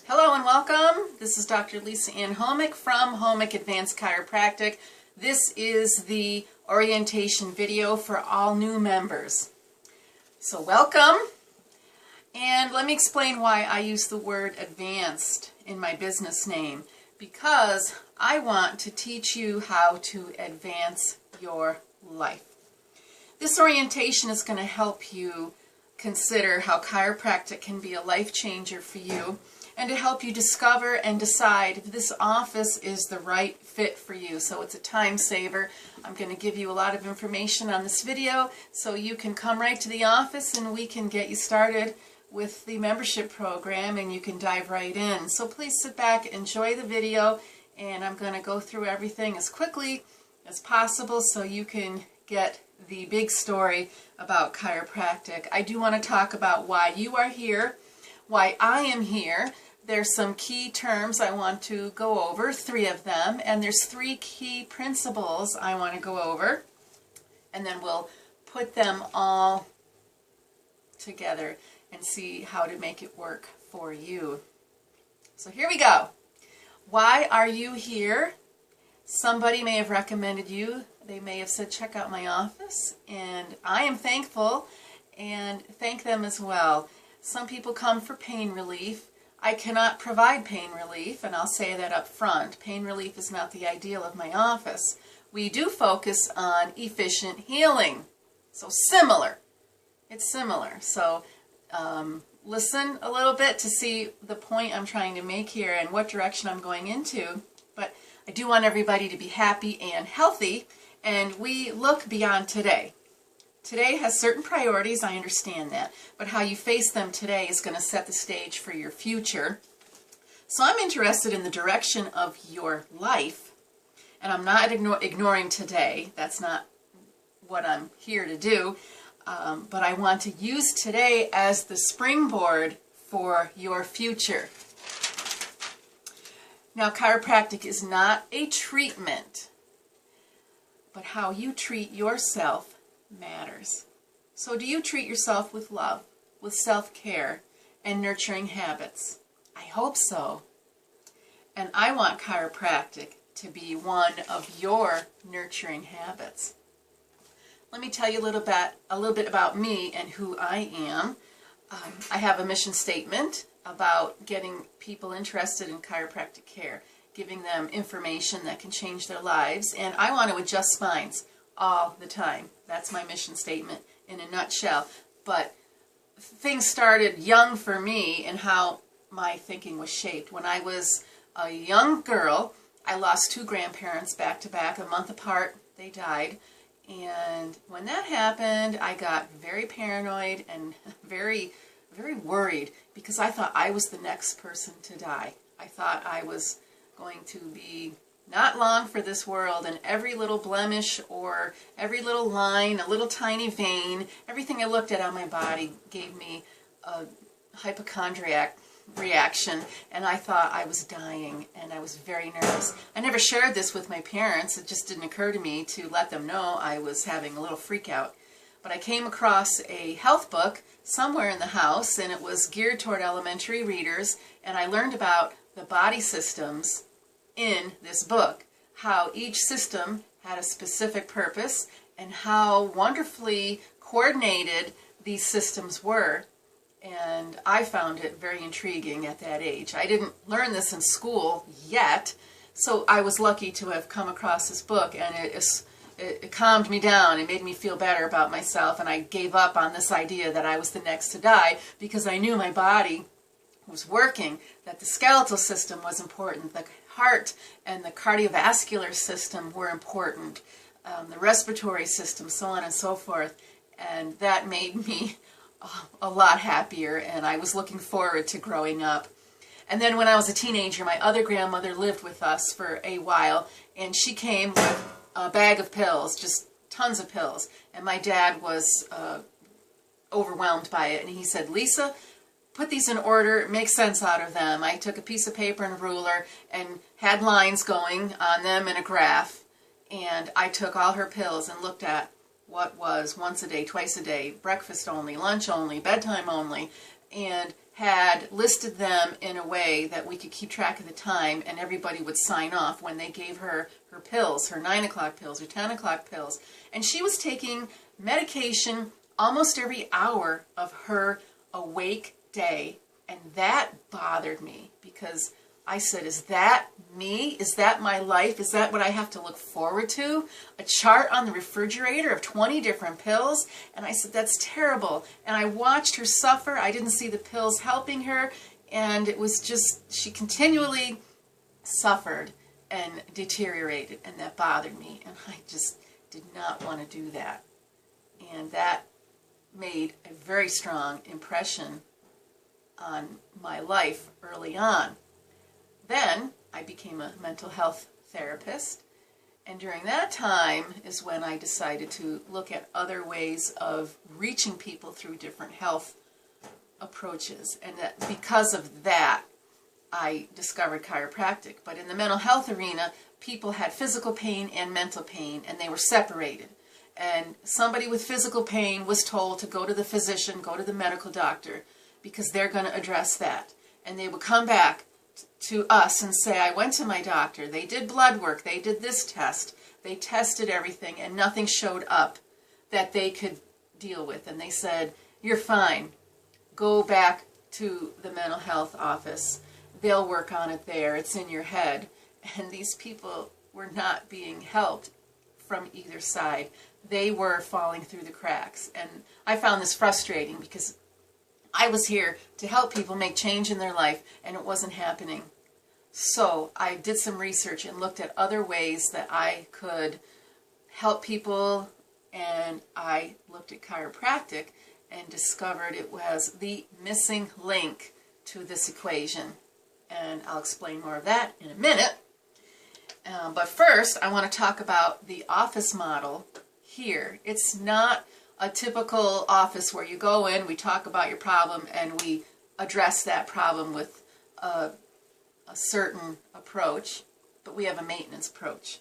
Hello and welcome. This is Dr. Lisa Ann Homick from Homick Advanced Chiropractic. This is the orientation video for all new members. So welcome, and let me explain why I use the word advanced in my business name. Because I want to teach you how to advance your life. This orientation is going to help you consider how chiropractic can be a life changer for you, and to help you discover and decide if this office is the right fit for you. So it's a time saver. I'm going to give you a lot of information on this video so you can come right to the office and we can get you started with the membership program and you can dive right in. So please sit back, enjoy the video, and I'm going to go through everything as quickly as possible so you can get the big story about chiropractic. I do want to talk about why you are here, why I am here. There's some key terms I want to go over, 3 of them, and there's 3 key principles I want to go over, and then we'll put them all together and see how to make it work for you. So here we go. Why are you here? Somebody may have recommended you. They may have said, check out my office, and I am thankful and thank them as well. Some people come for pain relief. I cannot provide pain relief, and I'll say that up front. Pain relief is not the ideal of my office. We do focus on efficient healing. So similar. It's similar. So listen a little bit to see the point I'm trying to make here and what direction I'm going into. But I do want everybody to be happy and healthy, and we look beyond today. Today has certain priorities, I understand that, but how you face them today is going to set the stage for your future. So I'm interested in the direction of your life, and I'm not ignoring today. That's not what I'm here to do, but I want to use today as the springboard for your future. Now, chiropractic is not a treatment, but how you treat yourself matters. So do you treat yourself with love, with self-care, and nurturing habits? I hope so. And I want chiropractic to be one of your nurturing habits. Let me tell you a little bit about me and who I am. I have a mission statement about getting people interested in chiropractic care, giving them information that can change their lives, and I want to adjust spines all the time. That's my mission statement in a nutshell. But things started young for me and how my thinking was shaped. When I was a young girl, I lost 2 grandparents back to back, a month apart. They died. And when that happened, I got very paranoid and very worried because I thought I was the next person to die. I thought I was going to be not long for this world, and every little blemish or every little line, a little tiny vein, everything I looked at on my body gave me a hypochondriac reaction, and I thought I was dying, and I was very nervous. I never shared this with my parents. It just didn't occur to me to let them know I was having a little freak out. But I came across a health book somewhere in the house, and it was geared toward elementary readers, and I learned about the body systems in this book, how each system had a specific purpose and how wonderfully coordinated these systems were. And I found it very intriguing at that age. I didn't learn this in school yet, so I was lucky to have come across this book, and it calmed me down. It made me feel better about myself, and I gave up on this idea that I was the next to die because I knew my body was working, that the skeletal system was important, the heart and the cardiovascular system were important, the respiratory system, so on and so forth, and that made me a lot happier, and I was looking forward to growing up. And then when I was a teenager, my other grandmother lived with us for a while, and she came with a bag of pills, just tons of pills, and my dad was overwhelmed by it, and he said, Lisa, put these in order, make sense out of them. I took a piece of paper and a ruler and had lines going on them and a graph, and I took all her pills and looked at what was once a day, twice a day, breakfast only, lunch only, bedtime only, and had listed them in a way that we could keep track of the time, and everybody would sign off when they gave her her pills, her 9 o'clock pills, her 10 o'clock pills. And she was taking medication almost every hour of her awake day. And that bothered me, because I said, is that me? Is that my life? Is that what I have to look forward to? A chart on the refrigerator of 20 different pills? And I said, that's terrible. And I watched her suffer. I didn't see the pills helping her. And it was just, she continually suffered and deteriorated. And that bothered me. And I just did not want to do that. And that made a very strong impression on my life early on. Then I became a mental health therapist, and during that time is when I decided to look at other ways of reaching people through different health approaches, and that because of that I discovered chiropractic. But in the mental health arena, people had physical pain and mental pain, and they were separated. And somebody with physical pain was told to go to the physician, go to the medical doctor, because they're going to address that. And they would come back to us and say, I went to my doctor, they did blood work, they did this test, they tested everything, and nothing showed up that they could deal with. And they said, you're fine, go back to the mental health office, they'll work on it there, it's in your head. And these people were not being helped from either side. They were falling through the cracks. And I found this frustrating, because I was here to help people make change in their life, and it wasn't happening. So I did some research and looked at other ways that I could help people, and I looked at chiropractic and discovered it was the missing link to this equation. And I'll explain more of that in a minute. But first, I want to talk about the office model here. It's not a typical office where you go in, we talk about your problem, and we address that problem with a certain approach, but we have a maintenance approach.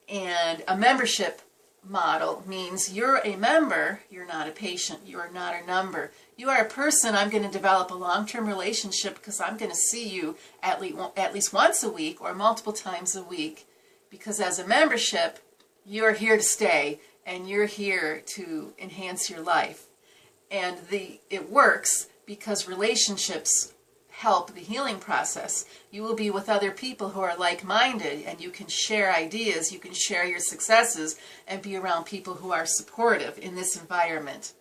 And a membership model means you're a member, you're not a patient, you're not a number. You are a person. I'm going to develop a long-term relationship because I'm going to see you at least once a week or multiple times a week, because as a membership, you're here to stay. And you're here to enhance your life. And it works because relationships help the healing process. You will be with other people who are like-minded, and you can share ideas, you can share your successes, and be around people who are supportive in this environment.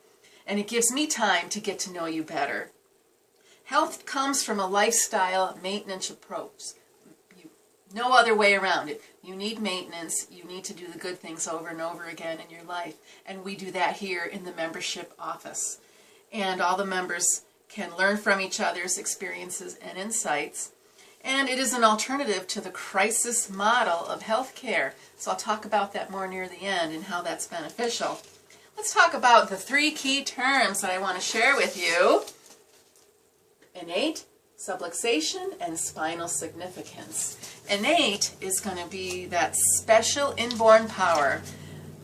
And it gives me time to get to know you better. Health comes from a lifestyle maintenance approach. No other way around it. You need maintenance. You need to do the good things over and over again in your life. And we do that here in the membership office. And all the members can learn from each other's experiences and insights. And it is an alternative to the crisis model of healthcare. So I'll talk about that more near the end and how that's beneficial. Let's talk about the 3 key terms that I want to share with you. Innate, subluxation, and spinal significance. Innate is going to be that special inborn power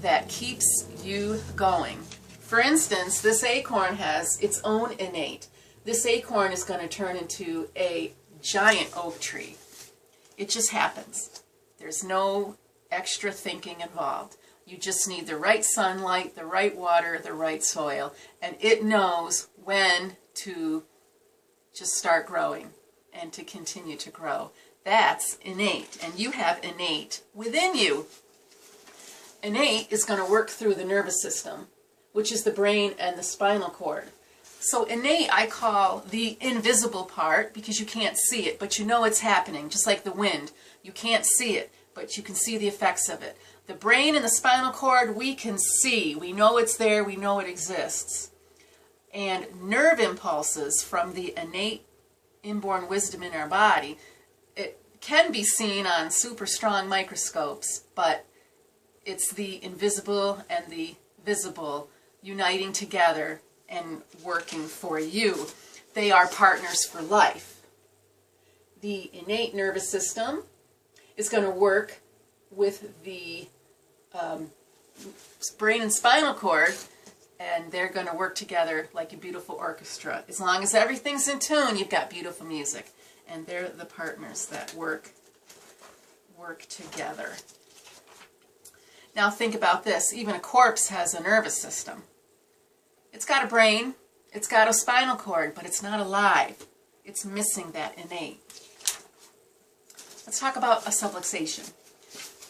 that keeps you going. For instance, this acorn has its own innate. This acorn is going to turn into a giant oak tree. It just happens. There's no extra thinking involved. You just need the right sunlight, the right water, the right soil, and it knows when to just start growing and to continue to grow. That's innate, and you have innate within you. Innate is going to work through the nervous system, which is the brain and the spinal cord. So innate I call the invisible part, because you can't see it, but you know it's happening, just like the wind. You can't see it, but you can see the effects of it. The brain and the spinal cord we can see. We know it's there, we know it exists. And nerve impulses from the innate inborn wisdom in our body, it can be seen on super strong microscopes, but it's the invisible and the visible uniting together and working for you. They are partners for life. The innate nervous system is going to work with the brain and spinal cord and they're going to work together like a beautiful orchestra. As long as everything's in tune, you've got beautiful music. And they're the partners that work together. Now think about this. Even a corpse has a nervous system. It's got a brain, it's got a spinal cord, but it's not alive. It's missing that innate. Let's talk about a subluxation.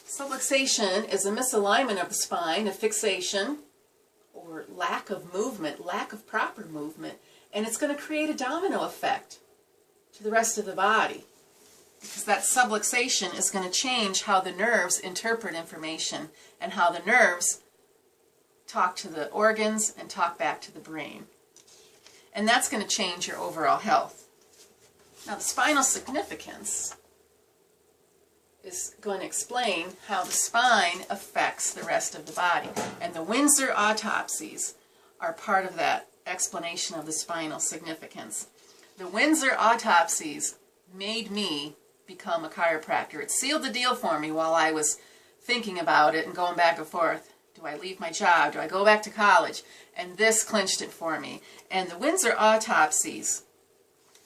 Subluxation is a misalignment of the spine, a fixation, or lack of movement, lack of proper movement, and it's going to create a domino effect to the rest of the body, because that subluxation is going to change how the nerves interpret information and how the nerves talk to the organs and talk back to the brain. And that's going to change your overall health. Now, the spinal significance is going to explain how the spine affects the rest of the body. And the Windsor autopsies are part of that explanation of the spinal significance. The Windsor autopsies made me become a chiropractor. It sealed the deal for me while I was thinking about it and going back and forth. Do I leave my job? Do I go back to college? And this clinched it for me. And the Windsor autopsies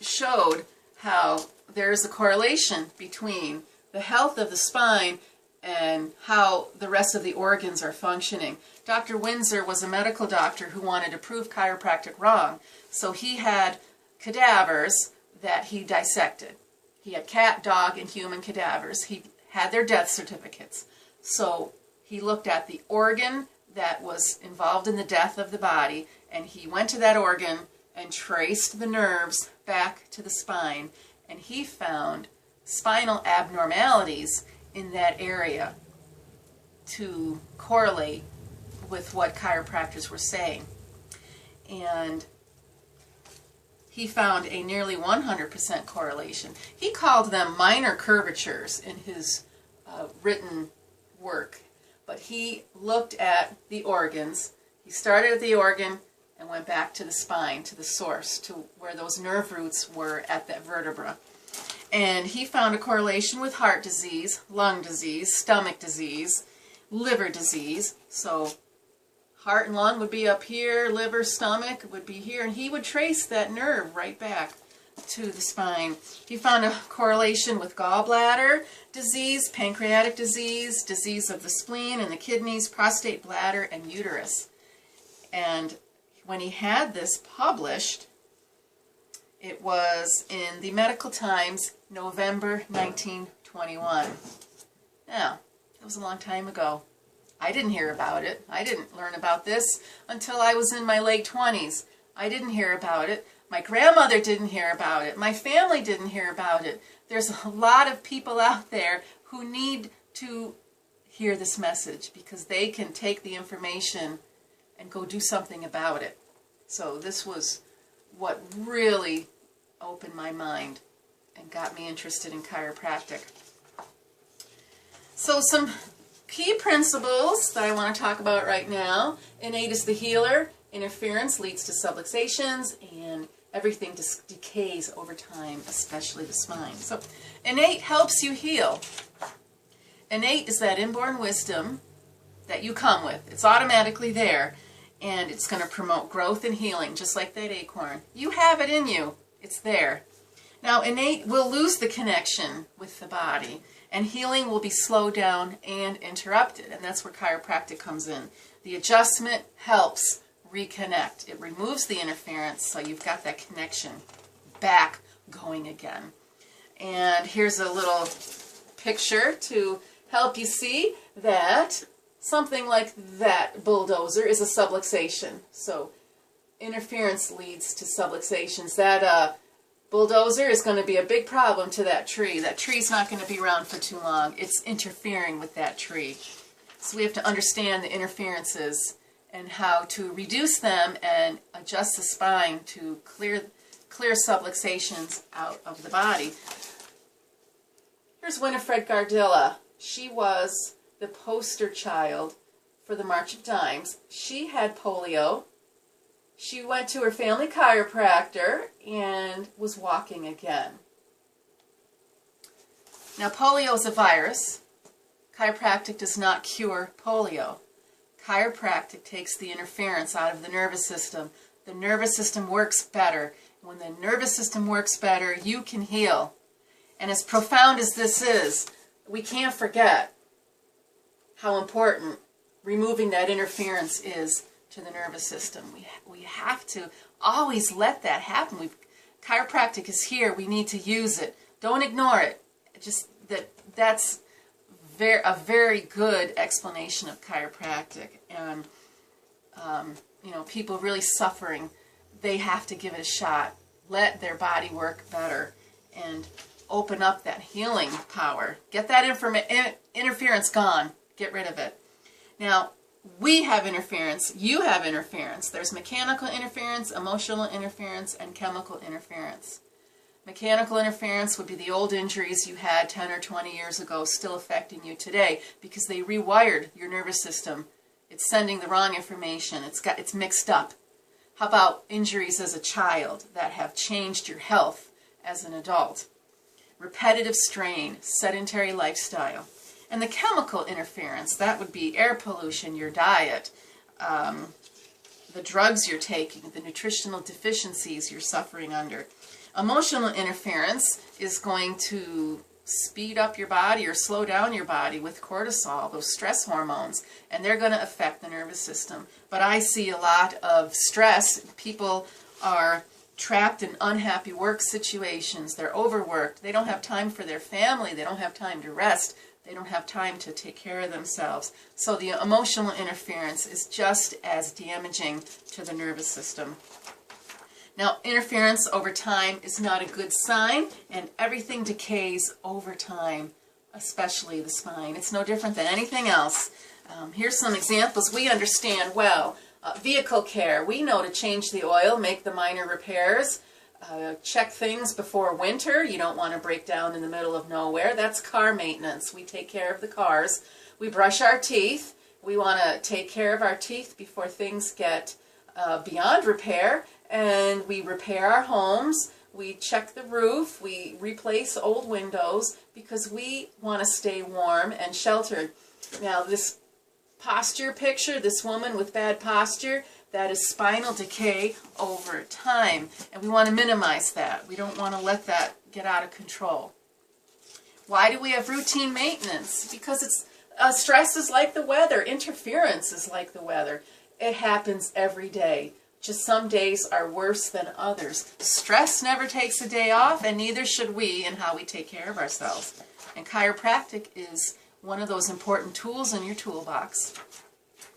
showed how there's a correlation between the health of the spine and how the rest of the organs are functioning. Dr. Windsor was a medical doctor who wanted to prove chiropractic wrong. So he had cadavers that he dissected. He had cat, dog, and human cadavers. He had their death certificates. So he looked at the organ that was involved in the death of the body, and he went to that organ and traced the nerves back to the spine, and he found spinal abnormalities in that area to correlate with what chiropractors were saying. And he found a nearly 100% correlation. He called them minor curvatures in his written work. But he looked at the organs. He started at the organ and went back to the spine, to the source, to where those nerve roots were at that vertebra. And he found a correlation with heart disease, lung disease, stomach disease, liver disease. So heart and lung would be up here, liver, stomach would be here, and he would trace that nerve right back to the spine. He found a correlation with gallbladder disease, pancreatic disease, disease of the spleen and the kidneys, prostate, bladder, and uterus. And when he had this published, it was in the Medical Times, November 1921. Now, it was a long time ago. I didn't hear about it. I didn't learn about this until I was in my late 20s. I didn't hear about it. My grandmother didn't hear about it. My family didn't hear about it. There's a lot of people out there who need to hear this message because they can take the information and go do something about it. So this was what really opened my mind and got me interested in chiropractic. So some key principles that I want to talk about right now. Innate is the healer. Interference leads to subluxations, and everything decays over time, especially the spine. So innate helps you heal. Innate is that inborn wisdom that you come with. It's automatically there, and it's going to promote growth and healing, just like that acorn. You have it in you. It's there. Now, innate will lose the connection with the body, and healing will be slowed down and interrupted, and that's where chiropractic comes in. The adjustment helps reconnect. It removes the interference, so you've got that connection back going again. And here's a little picture to help you see that something like that bulldozer is a subluxation. So interference leads to subluxations. That bulldozer is going to be a big problem to that tree. That tree's not going to be around for too long. It's interfering with that tree. So we have to understand the interferences and how to reduce them and adjust the spine to clear subluxations out of the body. Here's Winifred Gardilla. She was the poster child for the March of Dimes. She had polio. She went to her family chiropractor and was walking again. Now, polio is a virus. Chiropractic does not cure polio. Chiropractic takes the interference out of the nervous system. The nervous system works better. When the nervous system works better, you can heal. And as profound as this is, we can't forget how important removing that interference is to the nervous system. We have to always let that happen. Chiropractic is here. We need to use it. Don't ignore it. Just that's a very good explanation of chiropractic. And people really suffering, they have to give it a shot. Let their body work better and open up that healing power. Get that interference gone. Get rid of it. Now, we have interference. You have interference. There's mechanical interference, emotional interference, and chemical interference. Mechanical interference would be the old injuries you had 10 or 20 years ago still affecting you today because they rewired your nervous system. It's sending the wrong information. It's mixed up. How about injuries as a child that have changed your health as an adult? Repetitive strain, sedentary lifestyle. And the chemical interference, that would be air pollution, your diet, the drugs you're taking, the nutritional deficiencies you're suffering under. Emotional interference is going to speed up your body or slow down your body with cortisol, those stress hormones, and they're going to affect the nervous system. But I see a lot of stress. People are trapped in unhappy work situations. They're overworked. They don't have time for their family. They don't have time to rest. They don't have time to take care of themselves. So the emotional interference is just as damaging to the nervous system. Now, interference over time is not a good sign, and everything decays over time, especially the spine. It's no different than anything else. Here's some examples we understand well. Vehicle care. We know to change the oil, make the minor repairs, check things before winter. You don't want to break down in the middle of nowhere. That's car maintenance. We take care of the cars. We brush our teeth. We want to take care of our teeth before things get beyond repair. And we repair our homes, we check the roof, we replace old windows because we want to stay warm and sheltered. Now this posture picture, this woman with bad posture, that is spinal decay over time. And we want to minimize that. We don't want to let that get out of control. Why do we have routine maintenance? Because stress is like the weather. Interference is like the weather. It happens every day. Just some days are worse than others. Stress never takes a day off, and neither should we in how we take care of ourselves. And chiropractic is one of those important tools in your toolbox.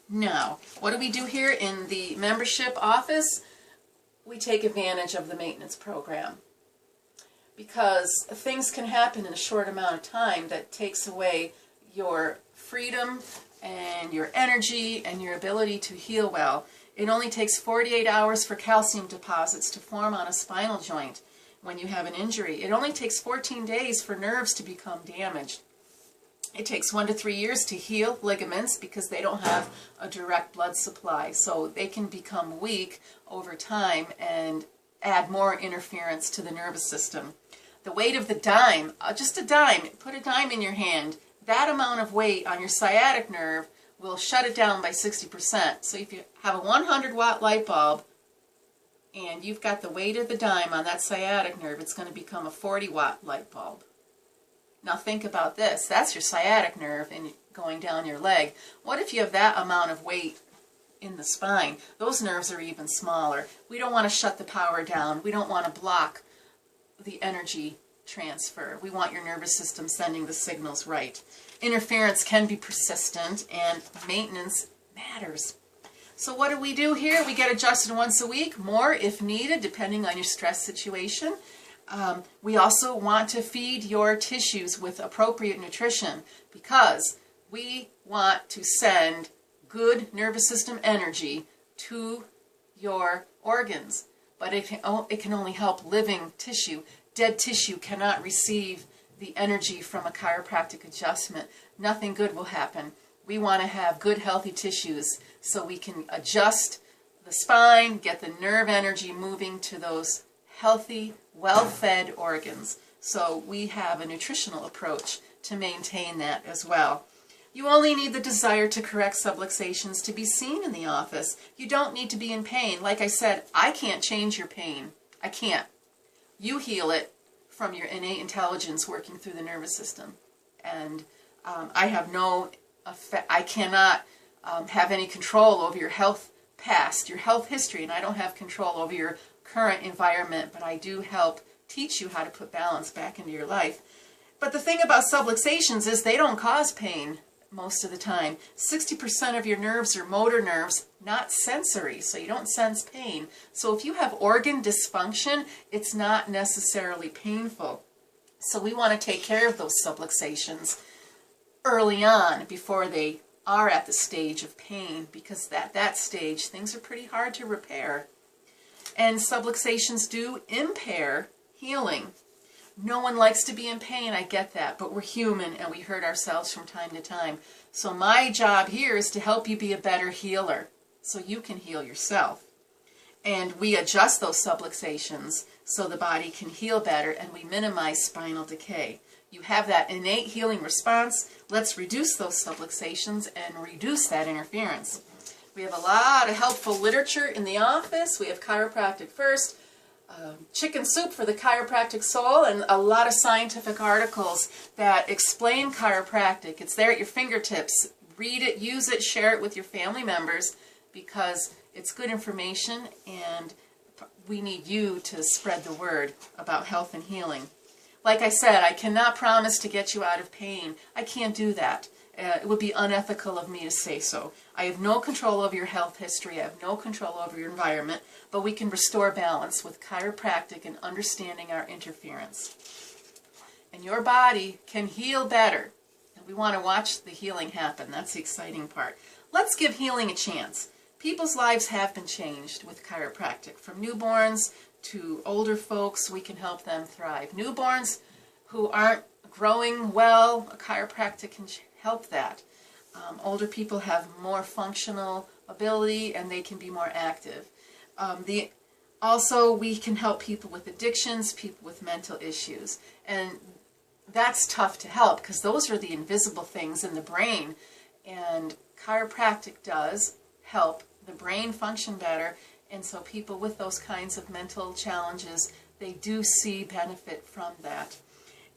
Now, what do we do here in the membership office? We take advantage of the maintenance program. Because things can happen in a short amount of time that takes away your freedom and your energy and your ability to heal well. It only takes 48 hours for calcium deposits to form on a spinal joint when you have an injury. It only takes 14 days for nerves to become damaged. It takes 1 to 3 years to heal ligaments because they don't have a direct blood supply. So they can become weak over time and add more interference to the nervous system. The weight of the dime, just a dime, put a dime in your hand. That amount of weight on your sciatic nerve will shut it down by 60%. So if you have a 100-watt light bulb and you've got the weight of the dime on that sciatic nerve, it's going to become a 40-watt light bulb. Now think about this. That's your sciatic nerve and going down your leg. What if you have that amount of weight in the spine? Those nerves are even smaller. We don't want to shut the power down. We don't want to block the energy transfer. We want your nervous system sending the signals right. Interference can be persistent, and maintenance matters. So what do we do here? We get adjusted once a week, more if needed, depending on your stress situation. We also want to feed your tissues with appropriate nutrition because we want to send good nervous system energy to your organs. But it can only help living tissue. Dead tissue cannot receive the energy from a chiropractic adjustment. Nothing good will happen. We want to have good, healthy tissues so we can adjust the spine, get the nerve energy moving to those healthy, well-fed organs. So we have a nutritional approach to maintain that as well. You only need the desire to correct subluxations to be seen in the office. You don't need to be in pain. Like I said, I can't change your pain. I can't. You heal it from your innate intelligence working through the nervous system. And I have no effect. I cannot have any control over your health past, your health history, and I don't have control over your current environment, but I do help teach you how to put balance back into your life. But the thing about subluxations is they don't cause pain most of the time. 60% of your nerves are motor nerves, not sensory, so you don't sense pain. So if you have organ dysfunction, it's not necessarily painful. So we want to take care of those subluxations early on before they are at the stage of pain, because at that stage things are pretty hard to repair. And subluxations do impair healing. No one likes to be in pain, I get that, but we're human and we hurt ourselves from time to time. So my job here is to help you be a better healer so you can heal yourself. And we adjust those subluxations so the body can heal better, and we minimize spinal decay. You have that innate healing response. Let's reduce those subluxations and reduce that interference. We have a lot of helpful literature in the office. We have Chiropractic First, Chicken Soup for the Chiropractic Soul, and a lot of scientific articles that explain chiropractic. It's there at your fingertips. Read it, use it, share it with your family members, because it's good information and we need you to spread the word about health and healing. Like I said, I cannot promise to get you out of pain. I can't do that. It would be unethical of me to say so. I have no control over your health history. I have no control over your environment, but we can restore balance with chiropractic and understanding our interference. And your body can heal better. And we want to watch the healing happen. That's the exciting part. Let's give healing a chance. People's lives have been changed with chiropractic. From newborns to older folks, we can help them thrive. Newborns who aren't growing well, a chiropractic can help that. Older people have more functional ability and they can be more active. Also, we can help people with addictions, people with mental issues. And that's tough to help because those are the invisible things in the brain. And chiropractic does help the brain function better. And so people with those kinds of mental challenges, they do see benefit from that.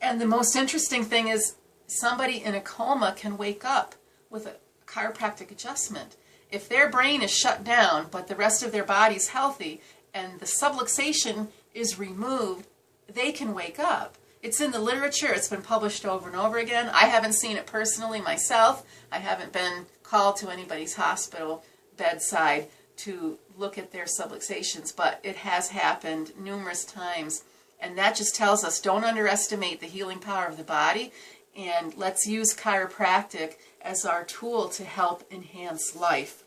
And the most interesting thing is somebody in a coma can wake up with a chiropractic adjustment. If their brain is shut down, but the rest of their body's healthy, and the subluxation is removed, they can wake up. It's in the literature. It's been published over and over again. I haven't seen it personally myself. I haven't been called to anybody's hospital bedside to look at their subluxations, but it has happened numerous times. And that just tells us, don't underestimate the healing power of the body, and let's use chiropractic as our tool to help enhance life.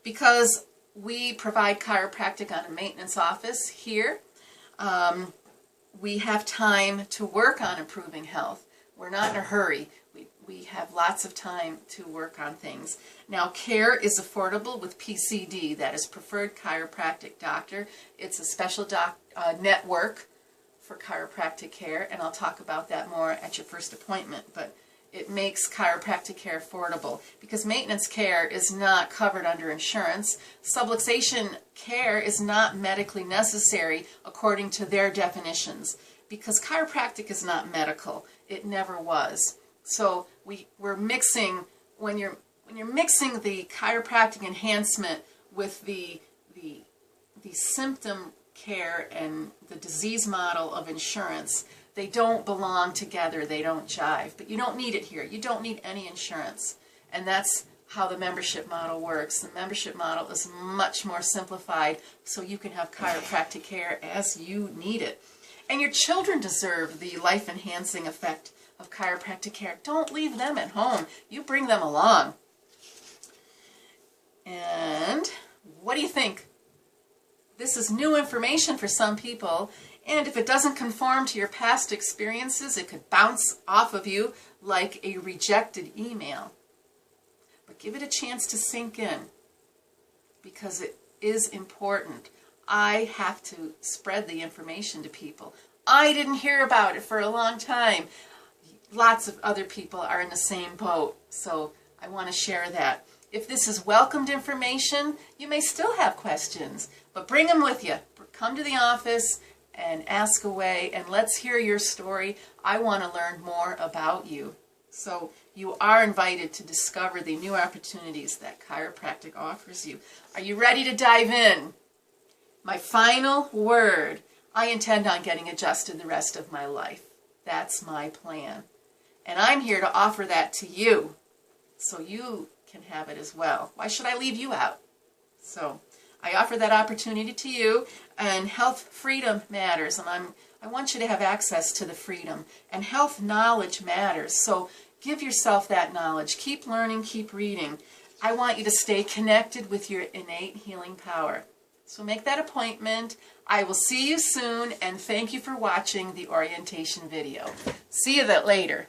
Because we provide chiropractic on a maintenance office here, we have time to work on improving health. We're not in a hurry. We have lots of time to work on things. Now, care is affordable with PCD, that is Preferred Chiropractic Doctor. It's a special network for chiropractic care, and I'll talk about that more at your first appointment, but it makes chiropractic care affordable because maintenance care is not covered under insurance. Subluxation care is not medically necessary according to their definitions because chiropractic is not medical. It never was. So we're mixing, when you're mixing the chiropractic enhancement with the symptom care and the disease model of insurance, they don't belong together, they don't jive. But you don't need it here. You don't need any insurance. And that's how the membership model works. The membership model is much more simplified so you can have chiropractic care as you need it. And your children deserve the life-enhancing effect of chiropractic care. Don't leave them at home. You bring them along. And what do you think? This is new information for some people, and if it doesn't conform to your past experiences, it could bounce off of you like a rejected email. But give it a chance to sink in, because it is important. I have to spread the information to people. I didn't hear about it for a long time. lots of other people are in the same boat, so I want to share that. If this is welcomed information, you may still have questions, but bring them with you. Come to the office and ask away, and let's hear your story. I want to learn more about you. So you are invited to discover the new opportunities that chiropractic offers you. Are you ready to dive in? My final word, I intend on getting adjusted the rest of my life. That's my plan. And I'm here to offer that to you, so you can have it as well. Why should I leave you out? So I offer that opportunity to you, and health freedom matters, and I want you to have access to the freedom, and health knowledge matters. So give yourself that knowledge. Keep learning, keep reading. I want you to stay connected with your innate healing power. So make that appointment. I will see you soon, and thank you for watching the orientation video. See you later.